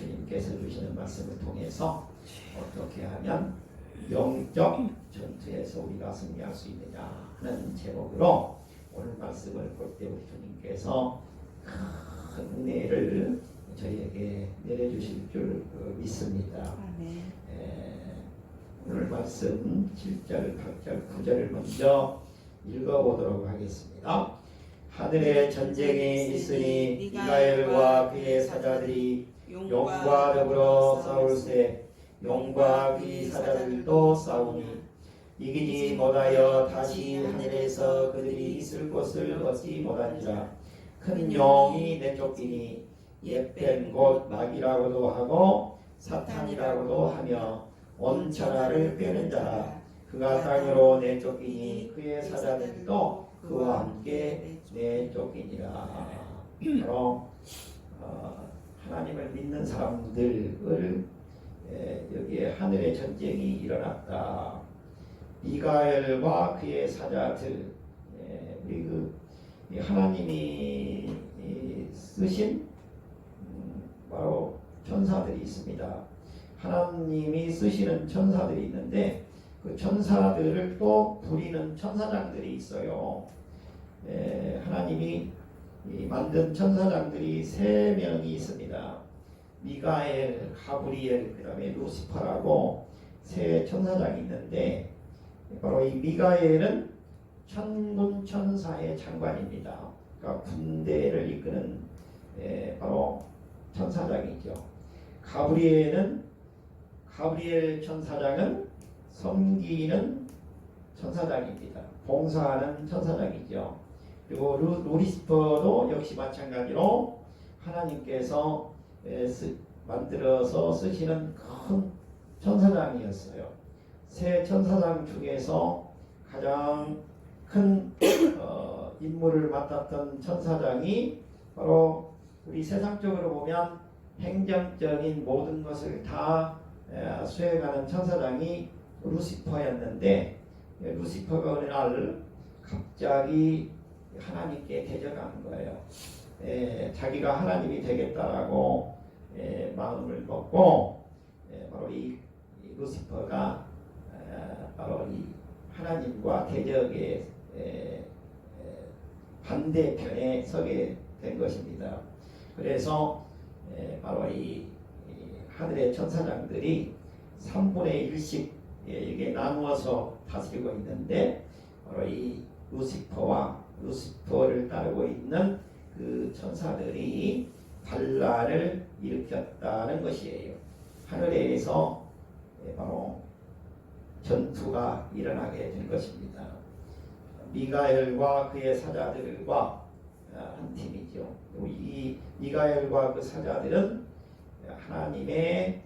주님께서 주시는 말씀을 통해서 어떻게 하면 영적 전투에서 우리가 승리할 수 있느냐 하는 제목으로 오늘 말씀을 볼 때 우리 주님께서 큰 은혜를 저희에게 내려주실 줄 믿습니다. 오늘 말씀 7절, 8절, 9절을 먼저 읽어보도록 하겠습니다. 하늘에 전쟁이 있으니 미가엘과 그의 사자들이 용과 더불어 싸울세 용과 그의 사자들도 싸우니 이기지 못하여 다시 하늘에서 그들이 있을 곳을 얻지 못하니라. 큰 용이 내쫓기니 옛뱀 곧 마귀라고도 하고 사탄이라고도 하며 온 천하를 꿰는 자라. 그가 땅으로 내쫓기니 그의 사자들도 그와 함께 내쫓기니라. 바로 하나님을 믿는 사람들을 여기에 하늘의 전쟁이 일어났다. 미가엘과 그의 사자들, 우리 하나님이 쓰신 바로 천사들이 있습니다. 하나님이 쓰시는 천사들이 있는데 그 천사들을 또 부리는 천사장들이 있어요. 하나님이 만든 천사장들이 3명이 있습니다. 미가엘, 가브리엘, 그 다음에 루시퍼라고 3 천사장이 있는데 바로 이 미가엘은 천군 천사의 장관입니다. 그러니까 군대를 이끄는 바로 천사장이죠. 가브리엘 천사장은 섬기는 천사장입니다. 봉사하는 천사장이죠. 그리고 루시퍼도 역시 마찬가지로 하나님께서 만들어서 쓰시는 큰 천사장이었어요. 3 천사장 중에서 가장 큰 임무를 맡았던 천사장이 바로 우리 세상적으로 보면 행정적인 모든 것을 다 수행하는 천사장이 루시퍼였는데 루시퍼가 어느 날 갑자기 하나님께 대적하는 거예요. 자기가 하나님이 되겠다라고 마음을 먹고 바로 이 루시퍼가 바로 이 하나님과 대적의 반대편에 서게 된 것입니다. 그래서 바로 이 하늘의 천사장들이 3분의 1씩 이게 나누어서 다스리고 있는데 바로 이 루시퍼를 따르고 있는 그 천사들이 반란을 일으켰다는 것이에요. 하늘에서 바로 전투가 일어나게 된 것입니다. 미가엘과 그의 사자들과 한 팀이죠. 이 미가엘과 그 사자들은 하나님의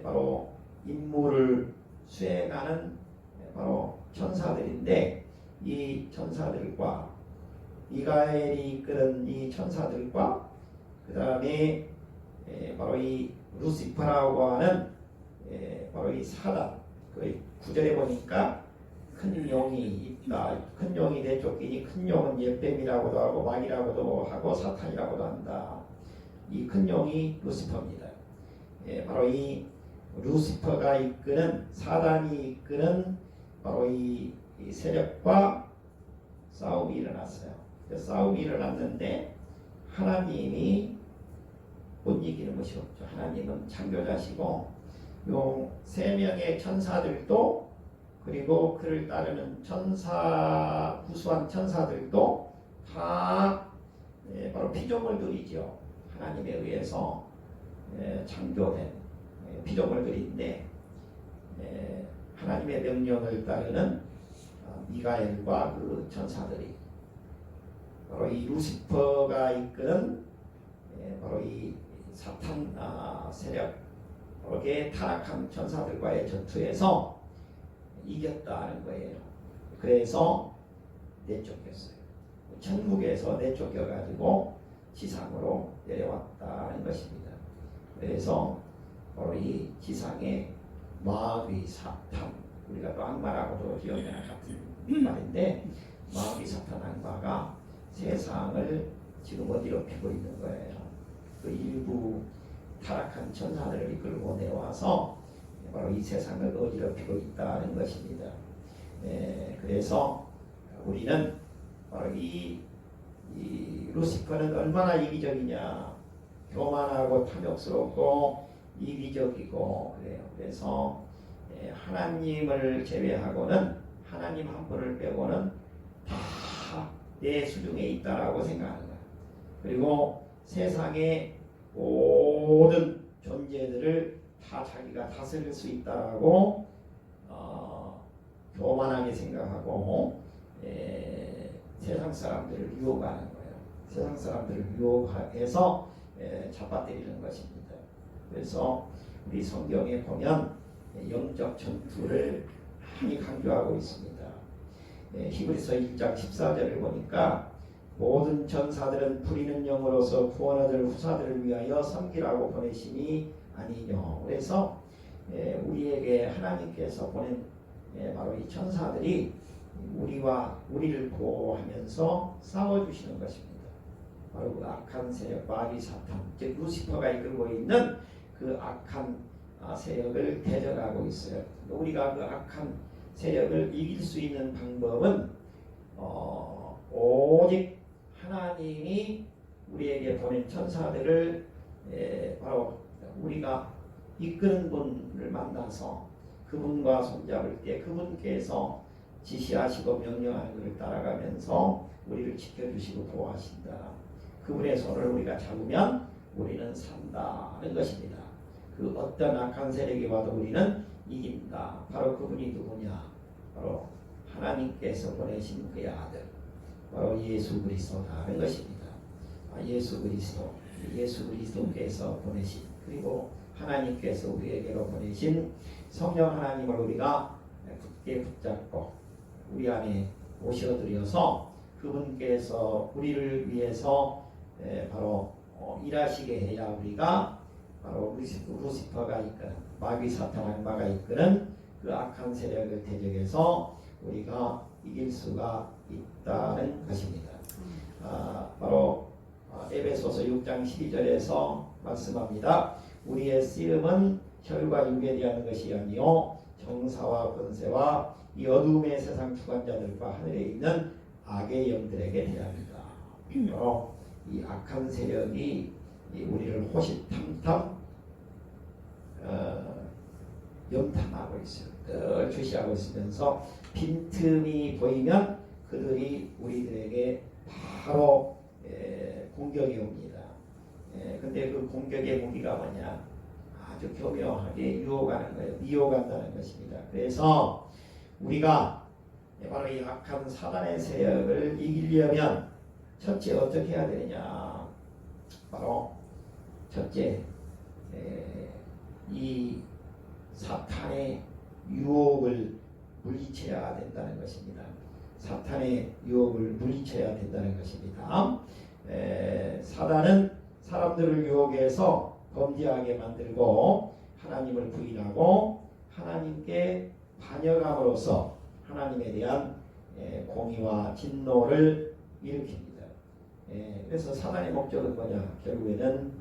바로 임무를 수행하는 바로 천사들인데 이 천사들과 미가엘이 이끄는 이 천사들과 그 다음에 바로 이 루시퍼라고 하는 바로 이 사단, 그 9절에 보니까 큰 용이 있다. 큰 용이 내쫓기니 큰 용은 옛뱀이라고도 하고 마귀라고도 하고 사탄이라고도 한다. 이 큰 용이 루시퍼입니다. 바로 이 루시퍼가 이끄는 사단이 이끄는 바로 이 세력과 싸움이 일어났어요. 싸움이 일어났는데 하나님이 못 이기는 것이 없죠. 하나님은 창조자시고 요 3명의 천사들도 그리고 그를 따르는 구수한 천사들도 다 바로 피조물들이죠. 하나님에 의해서 창조된 피조물들인데 하나님의 명령을 따르는 미가엘과 그 천사들이 바로 이 루시퍼가 이끄는 바로 이 사탄 세력에 타락한 천사들과의 전투에서 이겼다는 거예요. 그래서 내쫓겼어요. 천국에서 내쫓겨가지고 지상으로 내려왔다는 것입니다. 그래서 바로 이 지상의 마귀 사탄, 우리가 또 악마라고도 기억하는 같은 말인데 마귀 사탄 악마가 세상을 지금 어디로 피고 있는 거예요. 그 일부 타락한 천사들을 이끌고 내와서 바로 이 세상을 어지럽히고 있다는 것입니다. 그래서 우리는 바로 이 루시퍼는 얼마나 이기적이냐, 교만하고 탐욕스럽고 이기적이고 그래요. 그래서 하나님을 제외하고는, 하나님 한 분을 빼고는 다 내 수중에 있다라고 생각하는 거예요. 그리고 세상의 모든 존재들을 다 자기가 다스릴 수 있다라고 교만하게 생각하고 세상 사람들을 유혹하는 거예요. 세상 사람들을 유혹해서 잡아들이는 것입니다. 그래서 우리 성경에 보면 영적 전투를 많이 강조하고 있습니다. 히브리서 1장 14절을 보니까 모든 전사들은 부리는 영으로서 구원 얻을 후사들을 위하여 섬기라고 보내심이 아니뇨. 그래서 우리에게 하나님께서 보낸 바로 이 천사들이 우리를 보호하면서 싸워주시는 것입니다. 바로 그 악한 세력 마귀 사탄, 즉 루시퍼가 이끌고 있는 그 악한 세력을 대적하고 있어요. 우리가 그 악한 세력을 이길 수 있는 방법은 오직 하나님이 우리에게 보낸 천사들을 바로 우리가 이끄는 분을 만나서 그분과 손잡을 때 그분께서 지시하시고 명령하는 것을 따라가면서 우리를 지켜주시고 보호하신다. 그분의 손을 우리가 잡으면 우리는 산다는 것입니다. 그 어떤 악한 세력이 와도 우리는 이긴다. 바로 그분이 누구냐? 바로 하나님께서 보내신 그의 아들, 바로 예수 그리스도라는 것입니다. 예수 그리스도께서 보내신, 그리고 하나님께서 우리에게로 보내신 성령 하나님을 우리가 굳게 붙잡고 우리 안에 모셔들여서 그분께서 우리를 위해서 바로 일하시게 해야 우리가 바로 루시퍼가 이끄는 마귀 사탄 악마가 이끄는 그 악한 세력을 대적해서 우리가 이길 수가 있다는 것입니다. 바로 에베소서 6장 12절에서 말씀합니다. 우리의 씨름은 혈과 육에 대한 것이 아니요 정사와 권세와 이 어둠의 세상 주관자들과 하늘에 있는 악의 영들에게 대합니다. 바로 이 악한 세력이 우리를 호시탐탐 염탐하고 있어요. 늘 주시하고 있으면서 빈틈이 보이면 그들이 우리들에게 바로 공격이 옵니다. 근데 그 공격의 무기가 뭐냐? 아주 교묘하게 유혹하는 거예요. 미혹한다는 것입니다. 그래서 우리가 바로 이 악한 사단의 세력을 이기려면 첫째 어떻게 해야 되느냐? 바로 첫째 이 사탄의 유혹을 물리쳐야 된다는 것입니다. 사탄의 유혹을 물리쳐야 된다는 것입니다. 사단은 사람들을 유혹해서 범죄하게 만들고 하나님을 부인하고 하나님께 반역함으로써 하나님에 대한 공의와 진노를 일으킵니다. 그래서 사단의 목적은 뭐냐? 결국에는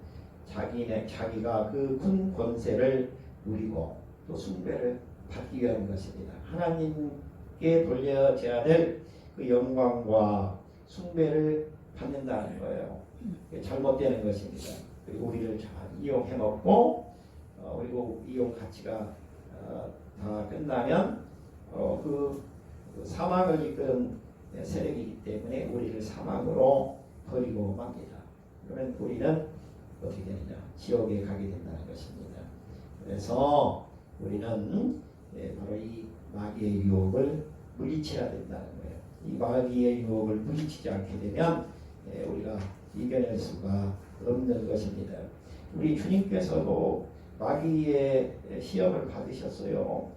자기가 그 큰 권세를 누리고 또 숭배를 받기 위한 것입니다. 하나님께 돌려져야 될 그 영광과 숭배를 받는다는 거예요. 잘못되는 것입니다. 그리고 우리를 잘 이용해 먹고 그리고 이용 가치가 다 끝나면 그 사망을 이끄는 세력이기 때문에 우리를 사망으로 버리고 맙니다. 그러면 우리는 어떻게 되느냐? 지옥에 가게 된다는 것입니다. 그래서 우리는 바로 이 마귀의 유혹을 물리쳐야 된다는 거예요. 이 마귀의 유혹을 물리치지 않게 되면 우리가 이겨낼 수가 없는 것입니다. 우리 주님께서도 마귀의 시험을 받으셨어요.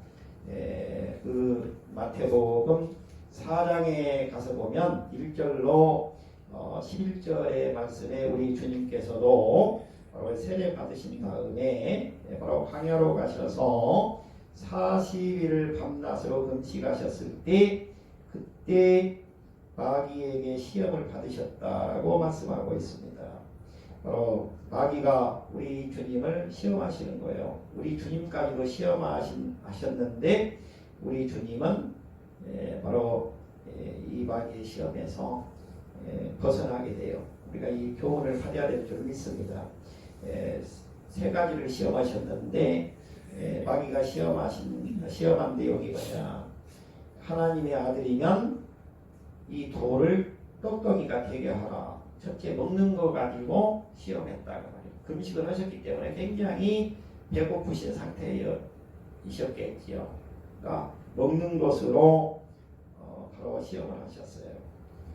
그 마태복음 4장에 가서 보면 1절로 11절의 말씀에 우리 주님께서도 바로 세례 받으신 다음에 바로 광야로 가셔서 40일을 밤낮으로 금식하셨을 때 그때 마귀에게 시험을 받으셨다라고 말씀하고 있습니다. 바로 마귀가 우리 주님을 시험하시는 거예요. 우리 주님까지도 시험하셨는데 우리 주님은 바로 이 마귀의 시험에서 벗어나게 돼요. 우리가 이 교훈을 받아야 될 줄 믿습니다. 세 가지를 시험하셨는데 마귀가 시험한 내용이 뭐냐? 하나님의 아들이면 이 돌을 떡덩이가 되게 하라. 첫째 먹는 거 가지고 시험했다고 말이에요. 금식을 하셨기 때문에 굉장히 배고프신 상태이셨겠지요. 그러니까 먹는 것으로 바로 시험을 하셨어요.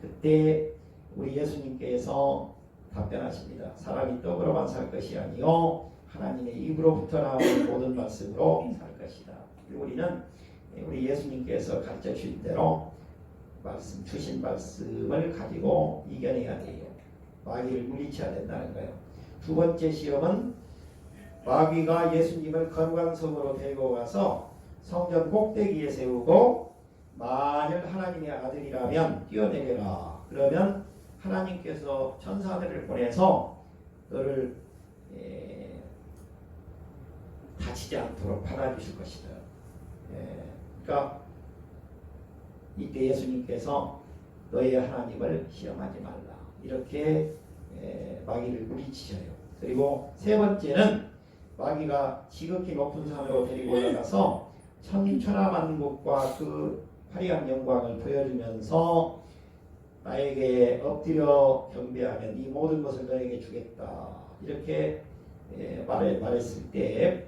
그때 우리 예수님께서 답변하십니다. 사람이 떡으로만 살 것이 아니요 하나님의 입으로부터 나오는 모든 말씀으로 살 것이다. 우리는 우리 예수님께서 가르쳐 주신 대로 주신 말씀을 가지고 이겨내야 돼요. 마귀를 물리쳐야 된다는 거예요. 두 번째 시험은 마귀가 예수님을 거룩한 성으로 데리고 가서 성전 꼭대기에 세우고 만일 하나님의 아들이라면 뛰어내려라. 그러면 하나님께서 천사들을 보내서 너를 다치지 않도록 받아주실 것이다. 그러니까 이때 예수님께서 너의 하나님을 시험하지 말라. 이렇게 마귀를 물리치셔요. 그리고 세 번째는 마귀가 지극히 높은 산으로 데리고 올라가서 천하만국과 그 화려한 영광을 보여주면서 나에게 엎드려 경배하면 이 모든 것을 너에게 주겠다. 이렇게 말했을 때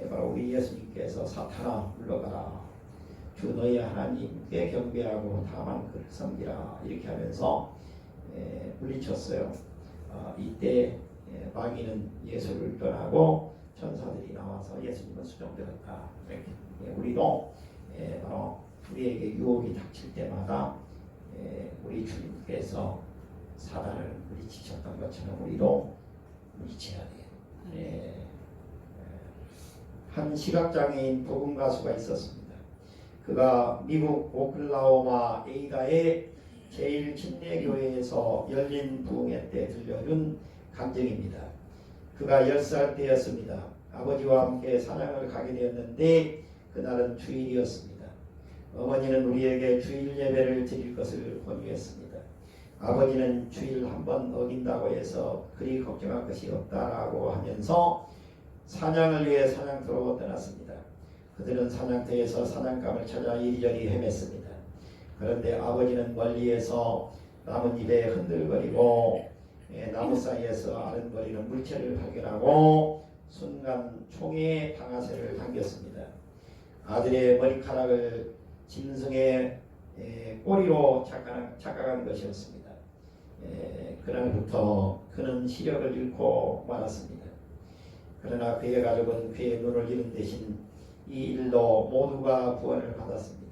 바로 우리 예수님께서 사탄아 물러가라. 주 너희 하나님께 경배하고 다만 그를 섬기라. 이렇게 하면서 물리쳤어요. 이때 마귀는 예수를 떠나고 천사들이 나와서 예수님은 수종되었다. 우리도 바로 우리에게 유혹이 닥칠 때마다 우리 주님께서 사단을 물리치셨던 것처럼 우리도 물리쳐야 돼요. 한 시각장애인 복음 가수가 있었습니다. 그가 미국 오클라호마 에이다의 제일 침례교회에서 열린 부흥회 때 들려준 간증입니다. 그가 10살 때였습니다. 아버지와 함께 사냥을 가게 되었는데 그날은 주일이었습니다. 어머니는 우리에게 주일 예배를 드릴 것을 권유했습니다. 아버지는 주일 한 번 어긴다고 해서 그리 걱정할 것이 없다라고 하면서 사냥을 위해 사냥터로 떠났습니다. 그들은 사냥터에서 사냥감을 찾아 이리저리 헤맸습니다. 그런데 아버지는 멀리에서 나뭇잎에 흔들거리고 나무 사이에서 아른거리는 물체를 발견하고 순간 총에 방아쇠를 당겼습니다. 아들의 머리카락을 짐승의 꼬리로 착각한 것이었습니다. 그날부터 그는 시력을 잃고 말았습니다. 그러나 그의 가족은 그의 눈을 잃은 대신 이 일로 모두가 구원을 받았습니다.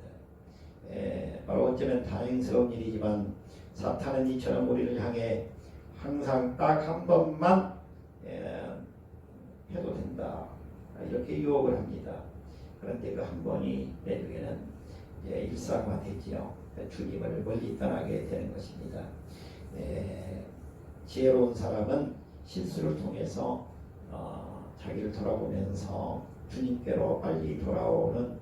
바로 어쩌면 다행스러운 일이지만 사탄은 이처럼 우리를 향해 항상 딱 한 번만 해도 된다 이렇게 유혹을 합니다. 그런데 그 한 번이 내중에는 일상화되지요. 주님을 멀리 떠나게 되는 것입니다. 지혜로운 사람은 실수를 통해서 자기를 돌아보면서 주님께로 빨리 돌아오는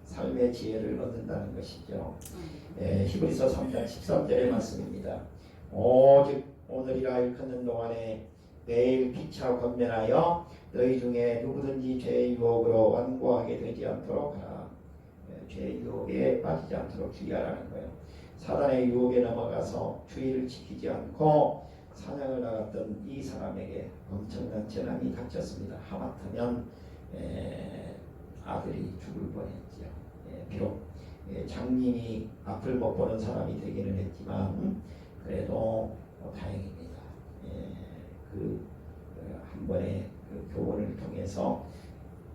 삶의 지혜를 얻는다는 것이죠. 히브리서 3장 13절의 말씀입니다. 오직 오늘이라 일컫는 동안에 매일 피차 권면하여 너희 중에 누구든지 죄의 유혹으로 완고하게 되지 않도록 하라. 죄의 유혹에 빠지지 않도록 주의하라는 거예요. 사단의 유혹에 넘어가서 주의를 지키지 않고 사냥을 나갔던 이 사람에게 엄청난 재난이 닥쳤습니다. 하마터면 아들이 죽을 뻔했죠. 비록 장님이 앞을 못 보는 사람이 되기는 했지만 그래도 다행입니다. 한 번의 그 교훈을 통해서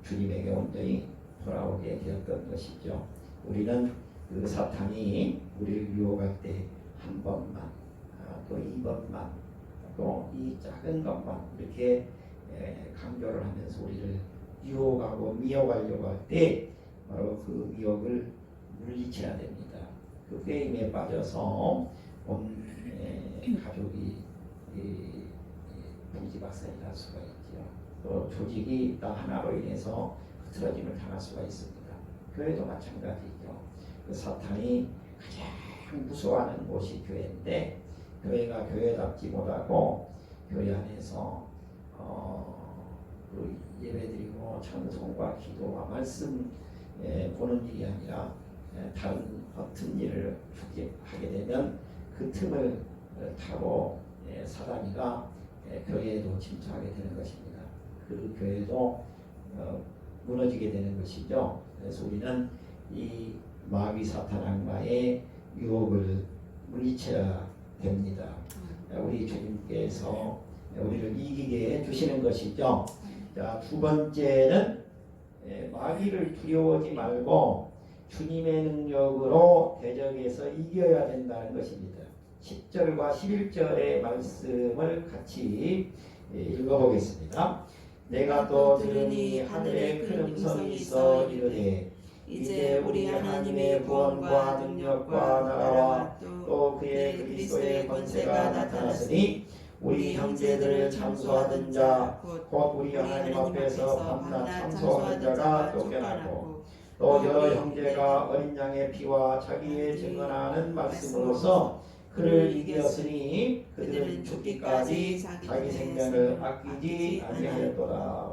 주님에게 온전히 돌아오게 되었던 것이죠. 우리는 그 사탄이 우리를 유혹할 때 한 번만 또 2번만 또 이 작은 것만 이렇게 강조를 하면서 우리를 유혹하고 미혹하려고 할 때 바로 그 미혹을 물리쳐야 됩니다. 그 게임에 빠져서 온 가족이 부지박산이 날 수가 있지요. 또 조직이 딱 하나로 인해서 흐트러짐을 당할 수가 있습니다. 교회도 마찬가지죠. 그 사탄이 가장 무서워하는 곳이 교회인데 교회가 교회답지 못하고 교회 안에서 그 예배드리고 찬송과 기도와 말씀 보는 일이 아니라 다른 어떤 일을 하게 되면 그 틈을 타고 사단이가 교회에도 침투하게 되는 것입니다. 그 교회도 무너지게 되는 것이죠. 그래서 우리는 이 마귀 사탄 악마의 유혹을 물리쳐야 됩니다. 우리 주님께서 우리를 이기게 해주시는 것이죠. 자, 두 번째는 마귀를 두려워하지 말고 주님의 능력으로 대적에서 이겨야 된다는 것입니다. 10절과 11절의 말씀을 같이 읽어보겠습니다. 내가 또 들으니 하늘에 큰 음성이 있어 이르되 이제 우리 하나님의 구원과 능력과 나라와 또 그의 그리스도의 권세가 나타났으니 우리 형제들을 참소하던 자 곧 우리 하나님 앞에서 밤낮 참소하는 자가 쫓겨나고 또 여러 형제가 어린 양의 피와 자기의 증언하는 말씀으로서 그를 이겼으니 그들은 죽기까지 자기 생명을 아끼지 아니하였도다.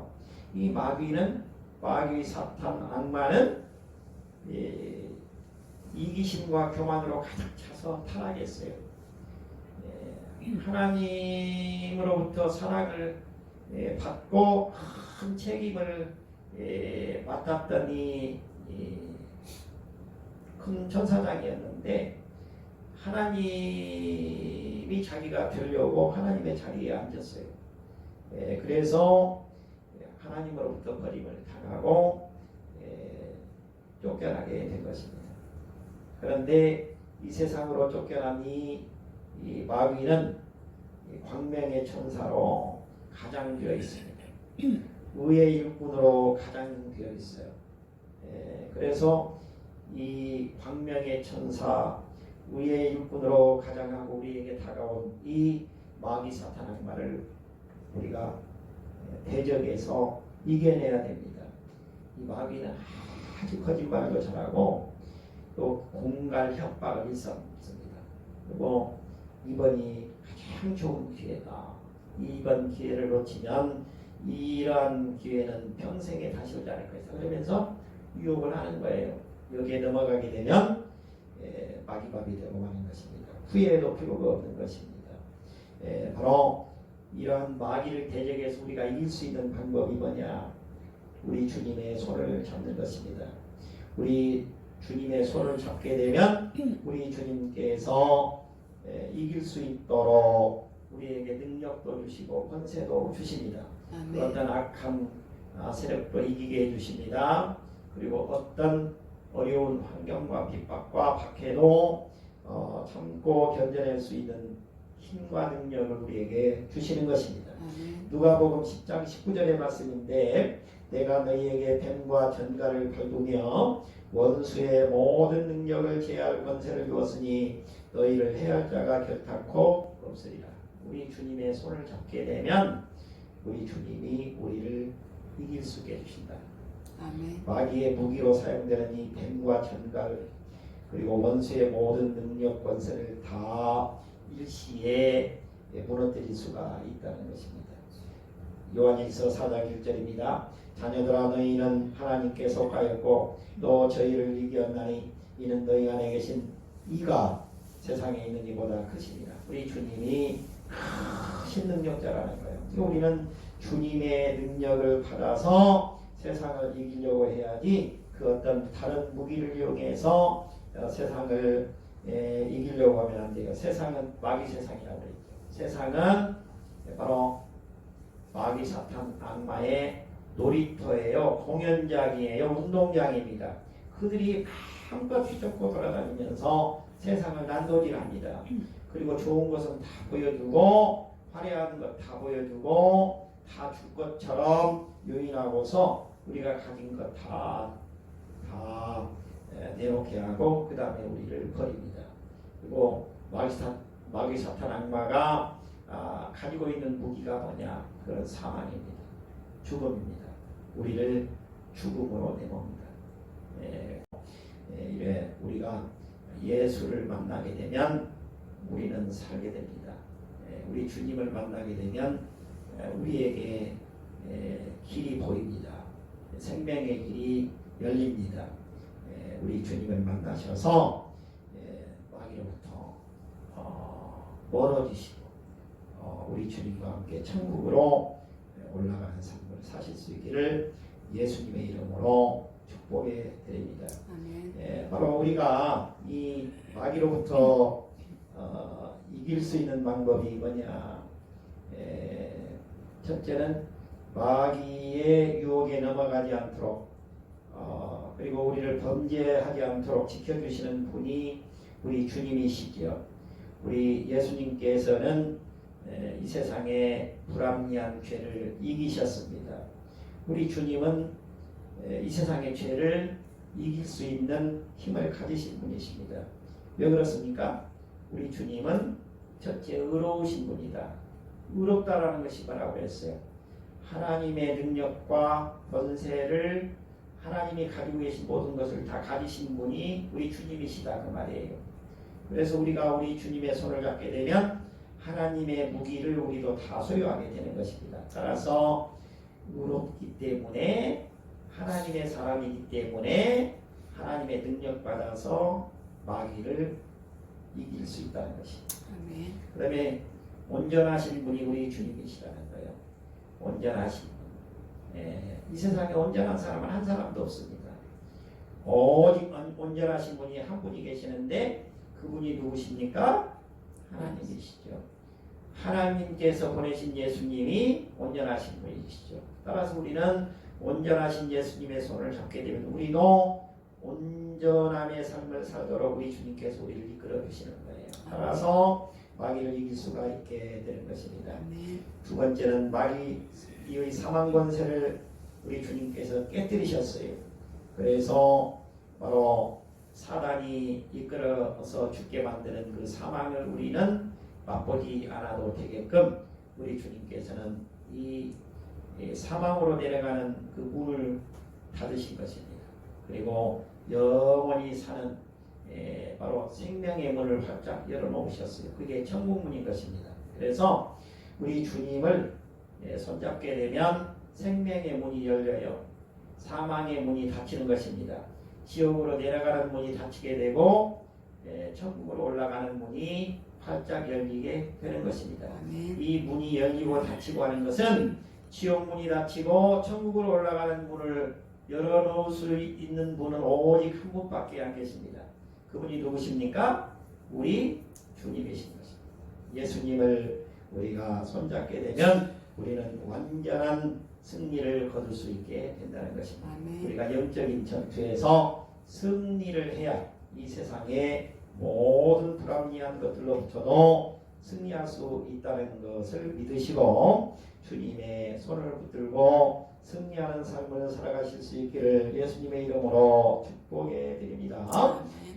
이 마귀 사탄 악마는 이기심과 교만으로 가득 차서 타락했어요. 하나님으로부터 사랑을 받고 큰 책임을 맡았던 이 큰 천사장이었는데 하나님이 자기가 되려고 하나님의 자리에 앉았어요. 그래서 하나님으로부터 버림을 당하고 쫓겨나게 된 것입니다. 그런데 이 세상으로 쫓겨난 이 마귀는 광명의 천사로 가장되어 있습니다. 의의 일꾼으로 가장되어 있어요. 그래서 이 광명의 천사 의의 일꾼으로 가장하고 우리에게 다가온 이 마귀 사탄 악마를 우리가 대적에서 이겨내야 됩니다. 이 마귀는 아주 거짓말도 잘하고 또 공갈 협박을 일삼습니다. 그리고 이번이 가장 좋은 기회다. 이번 기회를 놓치면 이러한 기회는 평생에 다시 오지 않을 것이다. 그러면서 유혹을 하는 거예요. 여기에 넘어가게 되면 마귀밥이 되고 마는 것입니다. 후회도 필요가 없는 것입니다. 바로 이러한 마귀를 대적해서 우리가 이길 수 있는 방법이 뭐냐? 우리 주님의 손을 잡는 것입니다. 우리 주님의 손을 잡게 되면 우리 주님께서 이길 수 있도록 우리에게 능력도 주시고 권세도 주십니다. 어떤 악한 세력도 이기게 해주십니다. 그리고 어떤 어려운 환경과 핍박과 박해도 참고 견뎌낼 수 있는 힘과 능력을 우리에게 주시는 것입니다. 누가복음 10장 19절의 말씀인데 내가 너희에게 뱀과 전갈을 밟으며 원수의 모든 능력을 제할 권세를 주었으니 너희를 해할 자가 결탄코 없으리라. 우리 주님의 손을 잡게 되면 우리 주님이 우리를 이길 수 있게 해주신다. 아멘. 마귀의 무기로 사용되는 이 뱀과 전갈 그리고 원수의 모든 능력 권세를 다 일시에 무너뜨릴 수가 있다는 것입니다. 요한일서 4장 1절입니다. 자녀들아 너희는 하나님께 속하였고 또 저희를 이겼나니 이는 너희 안에 계신 이가 세상에 있는 이보다 크시니라. 우리 주님이 크신 능력자라는 거예요. 우리는 주님의 능력을 받아서 세상을 이기려고 해야지 그 어떤 다른 무기를 이용해서 세상을 이기려고 하면 안 돼요. 세상은 마귀 세상이라고 그랬죠. 세상은 바로 마귀 사탄 악마의 놀이터예요. 공연장이에요. 운동장입니다. 그들이 마음껏 휘젓고 돌아다니면서 세상을 난도질합니다. 그리고 좋은 것은 다 보여주고 화려한 것 다 보여주고 다 줄 것처럼 유인하고서 우리가 가진 것 다 내놓게 하고 그 다음에 우리를 버립니다. 그리고 마귀 사탄 악마가 가지고 있는 무기가 뭐냐? 그런 사망입니다. 죽음입니다. 우리를 죽음으로 내봅니다. 이래 우리가 예수를 만나게 되면 우리는 살게 됩니다. 우리 주님을 만나게 되면 우리에게 길이 보입니다. 생명의 길이 열립니다. 우리 주님을 만나셔서 마귀로부터 멀어지시고 우리 주님과 함께 천국으로 올라가는 삶을 사실 수 있기를 예수님의 이름으로 축복해 드립니다. 바로 우리가 이 마귀로부터 이길 수 있는 방법이 뭐냐? 첫째는 마귀의 유혹에 넘어가지 않도록 그리고 우리를 범죄하지 않도록 지켜주시는 분이 우리 주님이시지요. 우리 예수님께서는 이 세상의 불합리한 죄를 이기셨습니다. 우리 주님은 이 세상의 죄를 이길 수 있는 힘을 가지신 분이십니다. 왜 그렇습니까? 우리 주님은 첫째 의로우신 분이다. 의롭다라는 것이 뭐라고 했어요? 하나님의 능력과 권세를 하나님이 가지고 계신 모든 것을 다 가지신 분이 우리 주님이시다 그 말이에요. 그래서 우리가 우리 주님의 손을 잡게 되면 하나님의 무기를 우리도 다 소유하게 되는 것입니다. 따라서 의롭기 때문에 하나님의 사람이기 때문에 하나님의 능력 받아서 마귀를 이길 수 있다는 것입니다. 그 다음에 온전하신 분이 우리 주님이시라는 거예요. 온전하신 분. 이 세상에 온전한 사람은 한 사람도 없습니다. 오직 온전하신 분이 한 분이 계시는데 그분이 누구십니까? 하나님이시죠. 하나님께서 보내신 예수님이 온전하신 분이시죠. 따라서 우리는 온전하신 예수님의 손을 잡게 되면 우리도 온전함의 삶을 살도록 우리 주님께서 우리를 이끌어 주시는 거예요. 따라서 마귀를 이길 수가 있게 되는 것입니다. 두 번째는 마귀의 사망 권세를 우리 주님께서 깨뜨리셨어요. 그래서 바로 사단이 이끌어서 죽게 만드는 그 사망을 우리는 맛보지 않아도 되게끔 우리 주님께서는 이 사망으로 내려가는 그 문을 닫으신 것입니다. 그리고 영원히 사는 바로 생명의 문을 활짝 열어놓으셨어요. 그게 천국문인 것입니다. 그래서 우리 주님을 손잡게 되면 생명의 문이 열려요. 사망의 문이 닫히는 것입니다. 지옥으로 내려가는 문이 닫히게 되고 천국으로 올라가는 문이 활짝 열리게 되는 것입니다. 이 문이 열리고 닫히고 하는 것은 지옥 문이 닫히고 천국으로 올라가는 문을 열어놓을 수 있는 분은 오직 한 분밖에 안 계십니다. 그분이 누구십니까? 우리 주님이신 것입니다. 예수님을 우리가 손잡게 되면 우리는 완전한 승리를 거둘 수 있게 된다는 것입니다. 우리가 영적인 전투에서 승리를 해야 이 세상의 모든 불합리한 것들로부터도 승리할 수 있다는 것을 믿으시고 주님의 손을 붙들고 승리하는 삶을 살아가실 수 있기를 예수님의 이름으로 축복해 드립니다.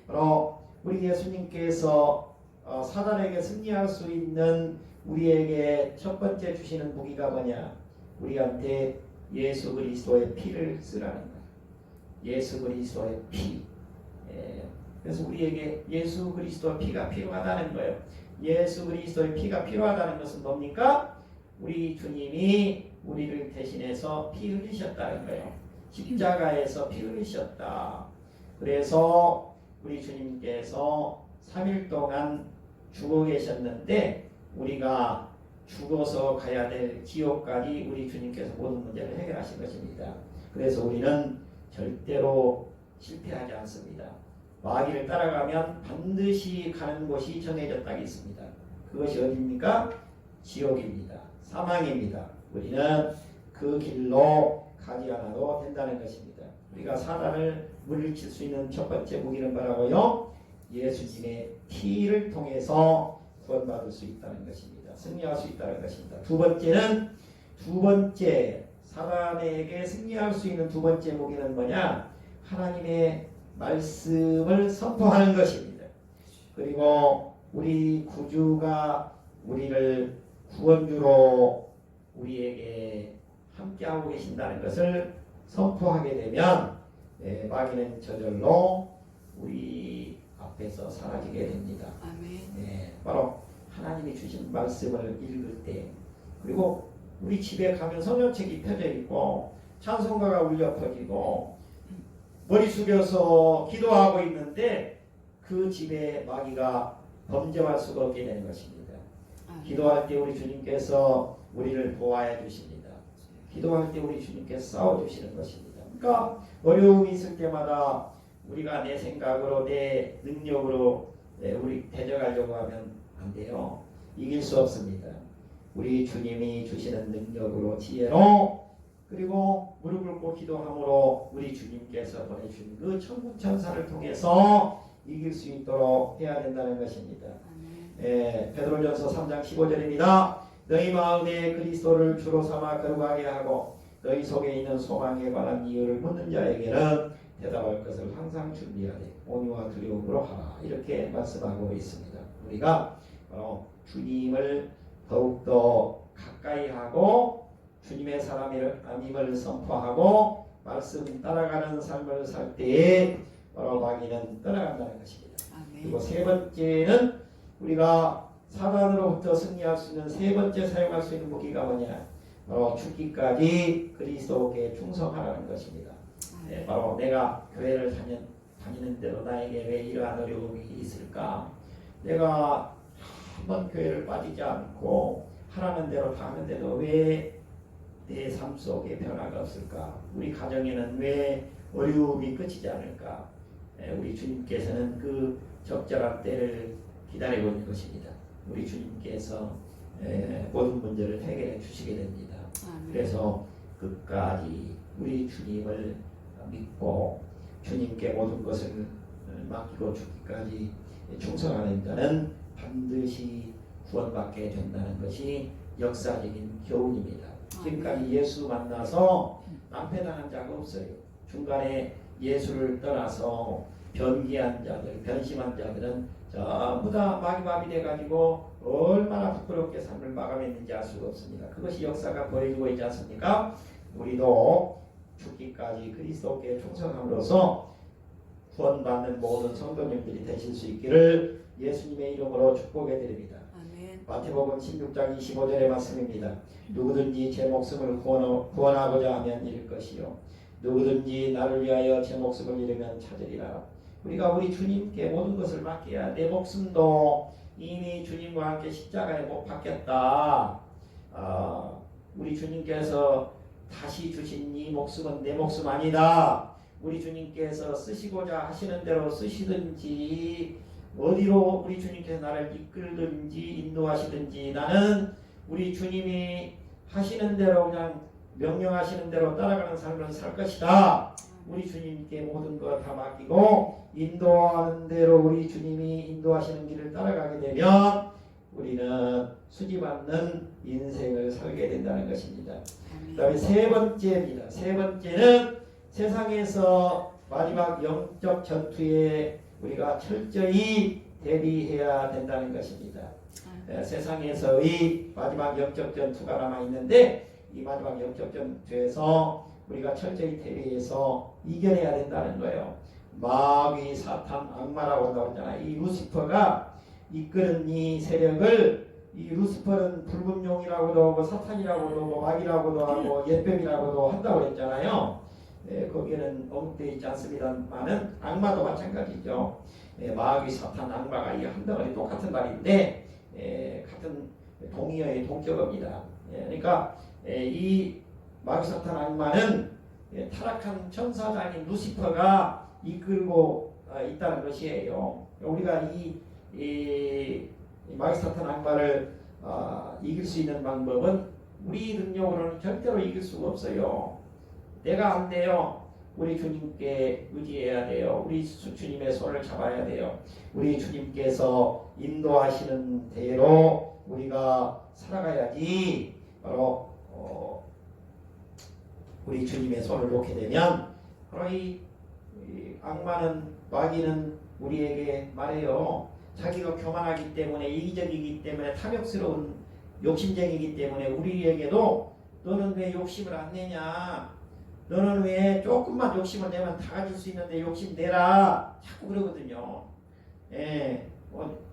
바로 우리 예수님께서 사단에게 승리할 수 있는 우리에게 첫 번째 주시는 무기가 뭐냐? 우리한테 예수 그리스도의 피를 쓰라는 거예요. 예수 그리스도의 피. 그래서 우리에게 예수 그리스도의 피가 필요하다는 거예요. 예수 그리스도의 피가 필요하다는 것은 뭡니까? 우리 주님이 우리를 대신해서 피 흘리셨다는 거예요. 십자가에서 피 흘리셨다. 그래서 우리 주님께서 3일 동안 죽어 계셨는데 우리가 죽어서 가야 될 지옥까지 우리 주님께서 모든 문제를 해결하신 것입니다. 그래서 우리는 절대로 실패하지 않습니다. 마귀를 따라가면 반드시 가는 곳이 정해졌다 있습니다. 그것이 어디입니까? 지옥입니다. 사망입니다. 우리는 그 길로 가지 않아도 된다는 것입니다. 우리가 사단을 물리칠 수 있는 첫 번째 무기는 뭐라고요? 예수님의 피를 통해서 구원받을 수 있다는 것입니다. 승리할 수 있다는 것입니다. 두 번째 사단에게 승리할 수 있는 두 번째 무기는 뭐냐? 하나님의 말씀을 선포하는 것입니다. 그리고 우리 구주가 우리를 구원주로 우리에게 함께하고 계신다는 것을 선포하게 되면 마귀는 저절로 우리 앞에서 사라지게 됩니다. 아멘. 바로 하나님이 주신 말씀을 읽을 때, 그리고 우리 집에 가면 성경책이 펴져 있고 찬송가가 울려 퍼지고 머리 숙여서 기도하고 있는데 그 집에 마귀가 범죄할 수가 없게 되는 것입니다. 기도할 때 우리 주님께서 우리를 보호해 주십니다. 기도할 때 우리 주님께서 싸워주시는 것입니다. 그러니까 어려움이 있을 때마다 우리가 내 생각으로 내 능력으로 우리 대적하려고 하면 안 돼요. 이길 수 없습니다. 우리 주님이 주시는 능력으로, 지혜로, 그리고 무릎을 꿇고 기도함으로 우리 주님께서 보내주신 그 천군 천사를 통해서 이길 수 있도록 해야 된다는 것입니다. 베드로전서 3장 15절입니다. 너희 마음에 그리스도를 주로 삼아 거룩하게 하고 너희 속에 있는 소망에 관한 이유를 묻는 자에게는 대답할 것을 항상 준비하되 온유와 두려움으로 하라. 이렇게 말씀하고 있습니다. 우리가 주님을 더욱더 가까이 하고 주님의 사람임을 선포하고 말씀 따라가는 삶을 살 때에 바로 마귀는 떠나간다는 것입니다. 그리고 세 번째는 우리가 사단으로부터 승리할 수 있는 세 번째 사용할 수 있는 무기가 뭐냐? 바로 죽기까지 그리스도께 충성하라는 것입니다. 바로 내가 교회를 다니는 대로 나에게 왜 이러한 어려움이 있을까? 내가 한번 교회를 빠지지 않고 하라는 대로 다 하는데도 왜 내 삶 속에 변화가 없을까? 우리 가정에는 왜 어려움이 끝이지 않을까? 우리 주님께서는 그 적절한 때를 기다리고 있는 것입니다. 우리 주님께서 모든 문제를 해결해 주시게 됩니다. 그래서 끝까지 우리 주님을 믿고 주님께 모든 것을 맡기고 죽기까지 충성하는 자는 반드시 구원받게 된다는 것이 역사적인 교훈입니다. 지금까지 예수 만나서 낭패당한 자가 없어요. 중간에 예수를 떠나서 변기한 자들, 변심한 자들은 전부 다 마귀마비 돼가지고 얼마나 부끄럽게 삶을 마감했는지 알 수가 없습니다. 그것이 역사가 보여주고 있지 않습니까? 우리도 죽기까지 그리스도께 충성함으로써 구원받는 모든 성도님들이 되실 수 있기를 예수님의 이름으로 축복해 드립니다. 마태복음 16장 25절의 말씀입니다. 누구든지 제 목숨을 구원하고자 하면 잃을 것이요 누구든지 나를 위하여 제 목숨을 잃으면 찾으리라. 우리가 우리 주님께 모든 것을 맡겨야 내 목숨도 이미 주님과 함께 십자가에 못 박혔다. 우리 주님께서 다시 주신 이 목숨은 내 목숨 아니다. 우리 주님께서 쓰시고자 하시는 대로 쓰시든지 어디로 우리 주님께서 나를 이끌든지 인도하시든지 나는 우리 주님이 하시는 대로 그냥 명령하시는 대로 따라가는 삶을 살 것이다. 우리 주님께 모든 것 다 맡기고 인도하는 대로 우리 주님이 인도하시는 길을 따라가게 되면 우리는 수집받는 인생을 살게 된다는 것입니다. 그 다음에 세 번째입니다. 세 번째는 세상에서 마지막 영적 전투에 우리가 철저히 대비해야 된다는 것입니다. 세상에서의 마지막 영적 전투가 남아있는데 이 마지막 영적 전투에서 우리가 철저히 대비해서 이겨내야 된다는 거예요. 마귀, 사탄, 악마라고 한다고 했잖아요. 이 루시퍼가 이끄는 이 세력을, 이 루시퍼는 붉은 용이라고도 하고 사탄이라고도 하고 마귀라고도 하고 옛뱀이라고도 한다고 했잖아요. 거기에는 언급되어 있지 않습니다만은 악마도 마찬가지죠. 마귀, 사탄, 악마가 이 한 덩어리 똑같은 말인데 같은 동의어의 동격어입니다. 그러니까 이 마귀, 사탄, 악마는 타락한 천사장인 루시퍼가 이끌고 있다는 것이에요. 우리가 이 마귀, 사탄, 악마를 이길 수 있는 방법은 우리 능력으로는 절대로 이길 수가 없어요. 내가 안 돼요. 우리 주님께 의지해야 돼요. 우리 주님의 손을 잡아야 돼요. 우리 주님께서 인도하시는 대로 우리가 살아가야지. 바로 우리 주님의 손을 놓게 되면 바로 이 악마는, 마귀는 우리에게 말해요. 자기가 교만하기 때문에, 이기적이기 때문에, 탐욕스러운 욕심쟁이기 때문에 우리에게도 너는 왜 욕심을 안 내냐? 너는 왜 조금만 욕심을 내면 다 가질 수 있는데 욕심 내라. 자꾸 그러거든요. 예,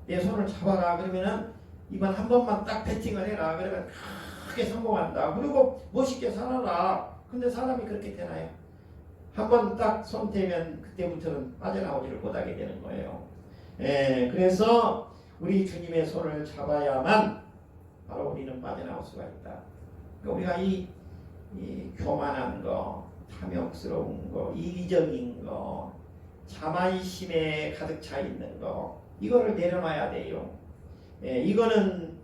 내 손을 잡아라. 그러면은 이번 한 번만 딱 배팅을 해라. 그러면 크게 성공한다. 그리고 멋있게 살아라. 근데 사람이 그렇게 되나요? 한 번 딱 손 대면 그때부터는 빠져나오지를 못하게 되는 거예요. 예, 그래서 우리 주님의 손을 잡아야만 바로 우리는 빠져나올 수가 있다. 그러니까 우리가 이 교만한 거, 탐욕스러운 거, 이기적인 거, 자만심에 가득 차 있는 거, 이거를 내려놔야 돼요. 예, 이거는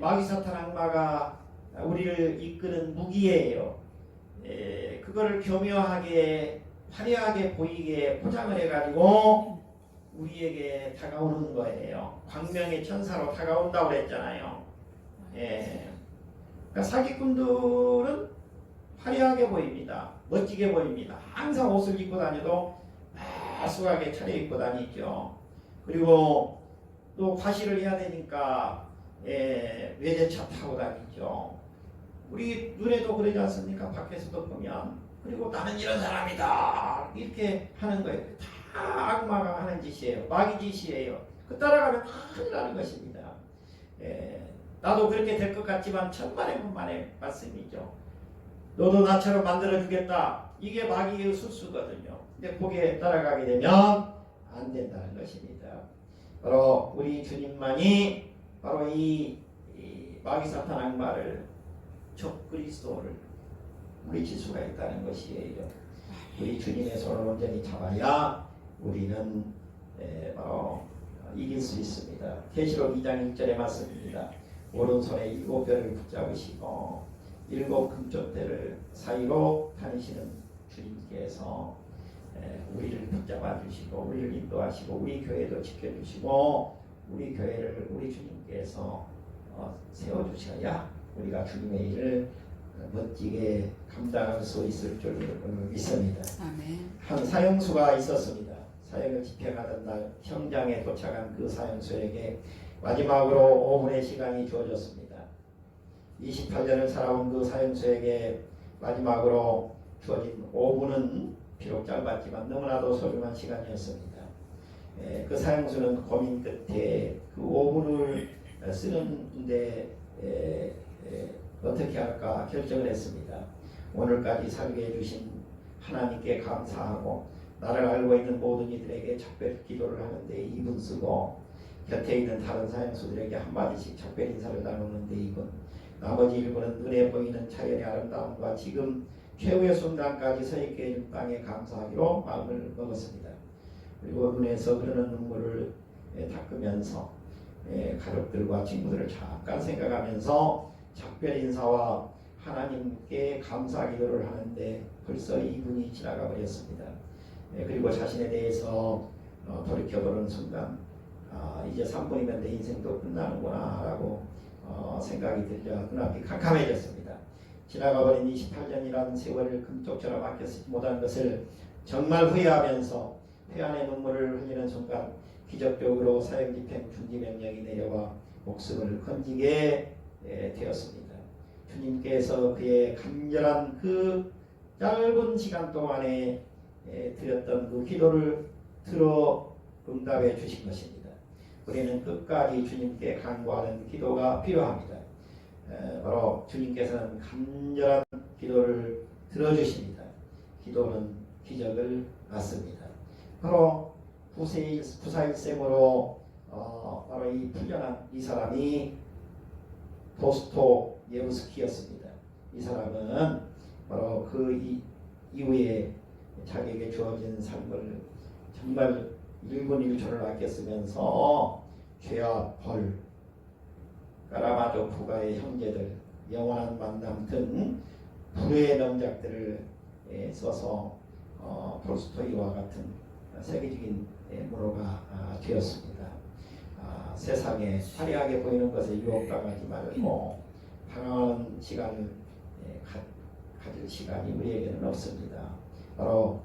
마귀사탄 악마가 우리를 이끄는 무기예요. 그거를 교묘하게 화려하게 보이게 포장을 해가지고 우리에게 다가오는 거예요. 광명의 천사로 다가온다고 그랬잖아요. 그러니까 사기꾼들은 화려하게 보입니다. 멋지게 보입니다. 항상 옷을 입고 다녀도 마수하게 차려입고 다니죠. 그리고 또 과시를 해야 되니까 외제차 타고 다니죠. 우리 눈에도 그러지 않습니까? 밖에서도 보면. 그리고 나는 이런 사람이다 이렇게 하는 거예요. 다 악마가 하는 짓이에요. 마귀 짓이에요. 그 따라가면 큰일 나는 것입니다. 나도 그렇게 될 것 같지만 천만의 분만의 말씀이죠. 너도 나처럼 만들어주겠다. 이게 마귀의 술수거든요. 근데 거기에 따라가게 되면 안 된다는 것입니다. 바로 우리 주님만이 바로 이 마귀 사탄 악마를 적 그리스도를 물리칠 수가 있다는 것이에요. 우리 주님의 손을 온전히 잡아야 우리는 바로 이길 수 있습니다. 계시록 2장 1절의 말씀입니다. 오른손에 7별을 붙잡으시고 7 금쪽대를 사이로 다니시는 주님께서 우리를 붙잡아 주시고 우리를 인도하시고 우리 교회도 지켜주시고 우리 교회를 우리 주님께서 세워주셔야 우리가 주님의 일을 멋지게 감당할 수 있을 줄 믿습니다. 아멘. 한 사형수가 있었습니다. 사형을 집행하던 날 형장에 도착한 그 사형수에게 마지막으로 5분의 시간이 주어졌습니다. 28년을 살아온 그 사형수에게 마지막으로 주어진 5분은 비록 짧았지만 너무나도 소중한 시간이었습니다. 그 사형수는 고민 끝에 그 5분을 쓰는데 어떻게 할까 결정을 했습니다. 오늘까지 살게 해주신 하나님께 감사하고 나를 알고 있는 모든 이들에게 작별 기도를 하는데 2분 쓰고 곁에 있는 다른 사형수들에게 한마디씩 작별 인사를 나누는데 2분, 나머지 1분은 눈에 보이는 자연의 아름다움과 지금 최후의 순간까지 서 있게 해준 땅에 감사하기로 마음을 먹었습니다. 그리고 눈에서 흐르는 눈물을 닦으면서 가족들과 친구들을 잠깐 생각하면서 작별 인사와 하나님께 감사 기도를 하는데 벌써 2분이 지나가 버렸습니다. 그리고 자신에 대해서 돌이켜보는 순간 이제 3분이면 내 인생도 끝나는구나 라고 생각이 들자 눈앞이 캄캄해졌습니다. 지나가버린 28년이라는 세월을 금쪽처럼 아껴쓰지 못한 것을 정말 후회하면서 회한의 눈물을 흘리는 순간 기적적으로 사형집행 중지명령이 내려와 목숨을 건지게 되었습니다. 주님께서 그의 간절한 그 짧은 시간 동안에 드렸던 그 기도를 들어 응답해 주신 것입니다. 우리는 끝까지 주님께 간구하는 기도가 필요합니다. 바로 주님께서는 간절한 기도를 들어주십니다. 기도는 기적을 낳습니다. 바로 부사일생으로 바로 이 풀려난 이 사람이 도스토예브스키였습니다. 이 사람은 바로 그 이후에 자기에게 주어진 삶을 정말 1분 1초를 아껴 쓰면서 죄와 벌, 까라마조프가의 형제들, 영원한 만남 등 불의 명작들을 써서 톨스토이와 같은 세계적인 문호가 되었습니다. 세상에 화려하게 보이는 것에 유혹당하지 말고 방황하는 시간을 가질 시간이 우리에게는 없습니다. 바로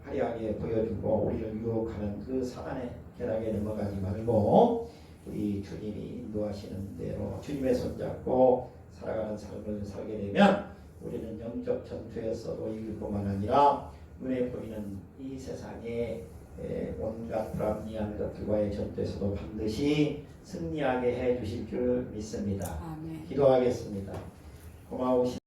화려하게 보여주고 우리를 유혹하는 그 사단의 계략에 넘어가지 말고 우리 주님이 인도하시는 대로 주님의 손잡고 살아가는 삶을 살게 되면 우리는 영적 전투에서도 이길 뿐만 아니라 눈에 보이는 이 세상의 온갖 불합리한 것들과의 전투에서도 반드시 승리하게 해 주실 줄 믿습니다. 아멘. 기도하겠습니다. 고마우신